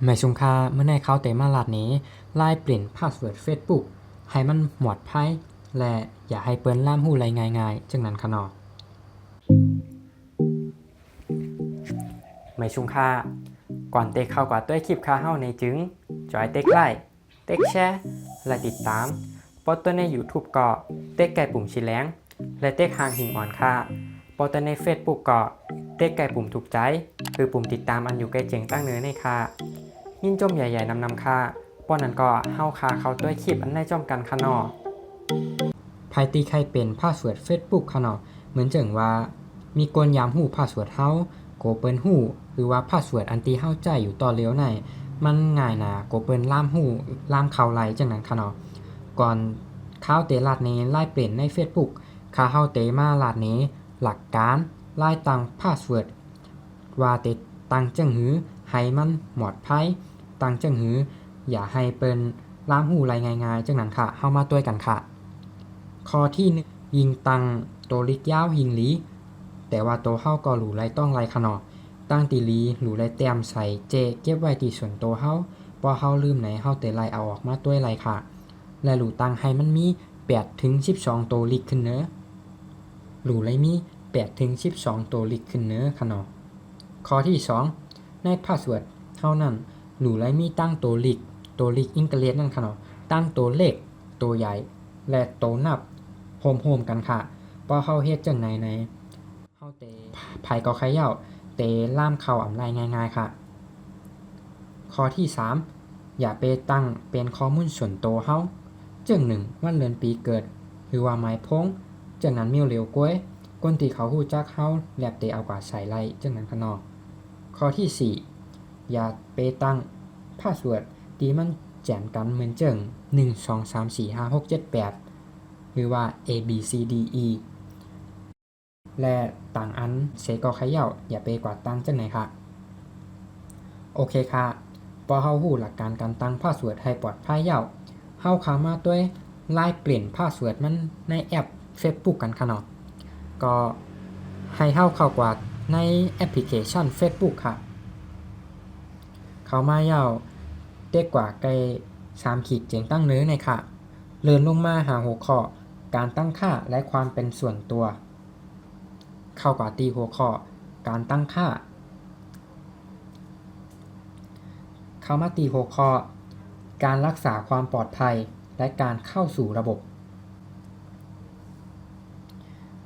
ไม่ชุมค่าเมื่อในเขาเตมาลาดนี้ไล่เปลี่ยนพาสเวิร์ด Facebook ให้มันหมวดไพ่และอย่าให้เปิ้นล่ามหู้ไรง่ายๆจังนั้นค่ะเนาะไม่ชุมค่าก่อนเตะเข้ากว่าต้วยคลิปค่าเฮ้าในจึงจอยเต็กไลค์เต็กแชร์และติดตามปอตัวใน YouTube ก็เต็กไก่ปุ่มชิแลงและเต็กหางหิงอ่อนค่าปอตัวใน Facebook ก็เต็กไก่ปุ่มถูกใจคือปุ่มติดตามอันอยู่ใกล้เจ๋งตั้งเนื้อในค่ายินจมใหญ่ๆนำค่าป้อนนั้นก็เฮาคาเขาต้วยคลิปอันในจอมกันค่ะเนาะภายตีใครเป็นพาสเวิร์ด Facebook ค่ะเนาะเหมือนจังว่ามีกลยามหู้พาสเวิร์ดเฮาโกเปิ้นหู้หรือว่าพาสเวิร์ดอันตีเฮาใจอยู่ต่อเลี้ยวในมันง่ายนะโกเปิ้นล่ามหู้ล่ามเขาไหลจังนั้นค่ะเนาะก่อนข้าวเตลาดนี้ไล่เปลี่ยนใน Facebook ค่าเฮาเตมาลาดนี้หลักการไล่ตังพาสเวิร์ดว่าเตตังจังหือให้มันหมดภัยตังจังหืออย่าให้เปิ้นล่ามหู้ไหลง่ายๆจังนั้นค่ะเฮามาต้วยกันค่ะข้อที่1ยิงตังโตลิกยาวยิงหลีแต่ว่าโตเฮาก็หลูไรต้องไรค่ะเนาะตั้งตีลีหลูไรแต้มใส่เจเก็บไว้ที่ส่วนโตเฮาบ่เฮาลืมไหนเฮาเตไลเอาออกมาต้วยไรค่ะและหลูตังให้มันมี8ถึง12โตลิกขึ้นเนอะหลูไรมี8ถึง12โตลิกขึ้นเนอะค่ะเนาะข้อที่2ในพาสเวิร์ดเฮานั้นหลูไรมีตั้งโตลิกอิงเกลียดนั่นค่ะเนาะตั้งโตเลขโตใหญ่และโตนับโฮมๆกันค่ะพอเฮาเฮ็ดจังไหนในเฮาเตไผก็ใครเหย้าเตล่ามเข้าอำไลง่ายๆค่ะข้อที่3อย่าไปตั้งเป็นข้อมูลส่วนตัวเฮาจัง1วันเดือนปีเกิดหรือว่าหมายพงจังนั้นมีเร็วกว่าคนที่เขาฮู้จักเฮาแลบเตเอากว่าใส่ไล่จังนั้นค่ะเนาะข้อที่4อย่าไปตั้งพาสเวิร์ดที่มันแจ่มกันเหมือนจัง1 2 3 4 5 6 7 8หรือว่า A B C D E และต่างอันเสก็เขย่าอย่าไปกว่าตั้งจังไหนค่ะโอเคค่ะพอเฮาฮู้หลักการการตั้งพาสเวิร์ดให้ปลอดภัยแล้วเฮาเข้ามาด้วยไล่เปลี่ยนพาสเวิร์ดมันในแอป Facebook กันค่ะเนาะก็ให้เฮาเข้ากว่าในแอปพลิเคชัน Facebook ค่ะเข้ามาแล้วเด็กกว่าไกล3ขีดเจียงตั้งเนื้อในค่ะเลื่อนลงมาหาหัวข้อการตั้งค่าและความเป็นส่วนตัวเข้ากว่าตีหัวข้อการตั้งค่าเข้ามาตีหัวข้อการรักษาความปลอดภัยและการเข้าสู่ระบบ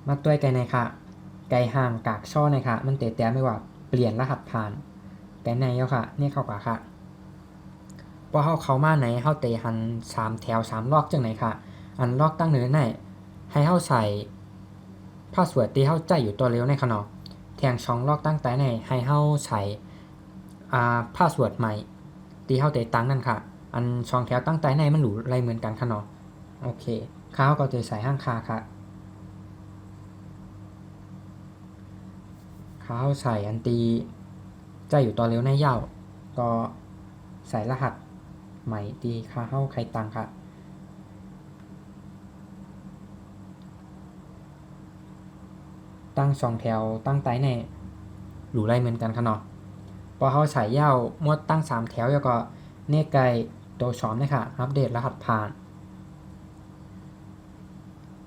มาตัวไกลในค่ะไกลห่างกากช่อในค่ะมันเตะแต่ไม่ว่าเปลี่ยนรหัสผ่านไกลในแล้วค่ะนี่เข้ากว่าค่ะพอเข้ามาไหนเข้าเตะหัน3แถว3ล็อกจังไหนค่ะอันล็อกตั้งเนื้อไหนให้เข้าใส่พาสเวิร์ดที่เข้าใจอยู่ตัวเร็วในค่ะเนาะแทงช่องล็อกตั้งแต่ไหนให้เข้าใส่พาสเวิร์ดใหม่ที่เข้าเตะตั้งนั่นค่ะอันช่องแถวตั้งแต่ไหนมันหรูอะไรเหมือนกันค่ะเนาะโอเคข้าวก็จะใส่ห้างคาค่ะข้าวใส่อันตีใจอยู่ตัวเร็วในยาวก็ใส่รหัสใหม่ตีข้าวใครตังค่ะตั้งช่องแถวตั้งไตในหรูไรเหมือนกันค่ะเนาะพอเขาใส่ยาวมดตั้ง3แถวแล้วก็เนกไกตัวช้อมนะคะอัปเดตรหัสผ่าน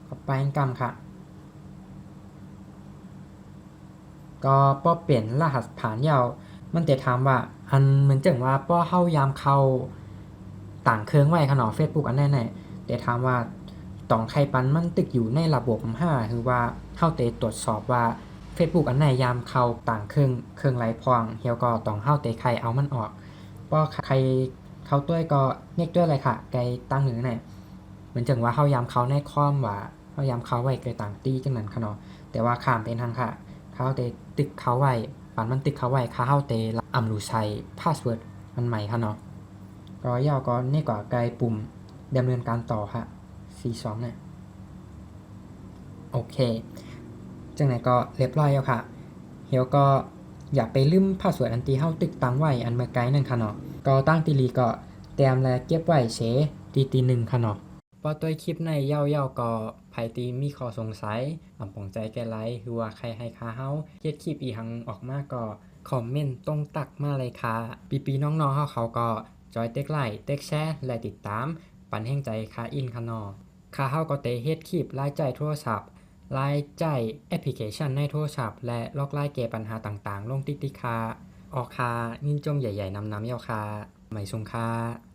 ก็ไปกรรมค่ะก็ป้อเปลี่ยนรหัสผ่านยาวมันจะถามว่าอันเหมือนจังว่าป้อเข้ายามเข้าต่างเครื่องไว้ค่ะเนาะ Facebook อันแน่ๆแต่ถามว่าต้องใครปันมันตึกอยู่ในระบบ5คือว่าเข้าเตตรวจสอบว่า Facebook อันไหนยามเข้าต่างเครื่องไรพองเฮียวก็ต้องเข้าเตใครเอามันออกป้อใครเข้าต้วยก็เน็กด้วยอะไรค่ะไกตั้งหนึ่งไหนเหมือนจังว่าเข้ายามเข้าในคอมว่าเข้ายามเข้าไว้ไกต่างตีจังนั้นค่ะเนาะแต่ว่าข้ามเป็นทางค่ะเข้าเตตึกเขาไว้ปันมันตึกเขาไว้เข้าเตอำรูใช้พาสเวิร์ดมันใหม่ค่ะเนาะก็ยาวก็นี่ก็ไกลปุ่มดำเนินการต่อค่ะC2เนี่ยโอเคจังไหนก็เรียบร้อยแล้วค่ะเฮียวก็อย่าไปลืมพาสเวิร์ดอันที่เฮาตึกตั้งไว้อันเมื่อไกลนั่นค่ะเนาะก็ตั้งตีลีก็เตรียมและเก็บไว้เฉตีหนึ่งค่ะเนาะพอตัวคลิปในเย่าๆก็ไผตีมีข้อสงสัยอำปองใจแก่ไรคือว่าใครให้ค่าเฮาเฮ็ดคลิปอีหังออกมาก็ คอมเมนต์ตรงตักมาเลยค่ะปีๆน้องๆเขาก็จอยเต็กไลค์เต็กแชร์และติดตามปันแห่งใจค่ะอินค่ะเนาะค่ะเฮาก็เตเฮ็ดคลิปรายจ่ายโทรศัพท์รายจ่ายแอปพลิเคชันในโทรศัพท์และลอกไล่แก้ปัญหาต่างๆลง TikTok ค่ะออกค่ะยินจมใหญ่ๆนำๆเยาค่ะไม่ซุงค่ะ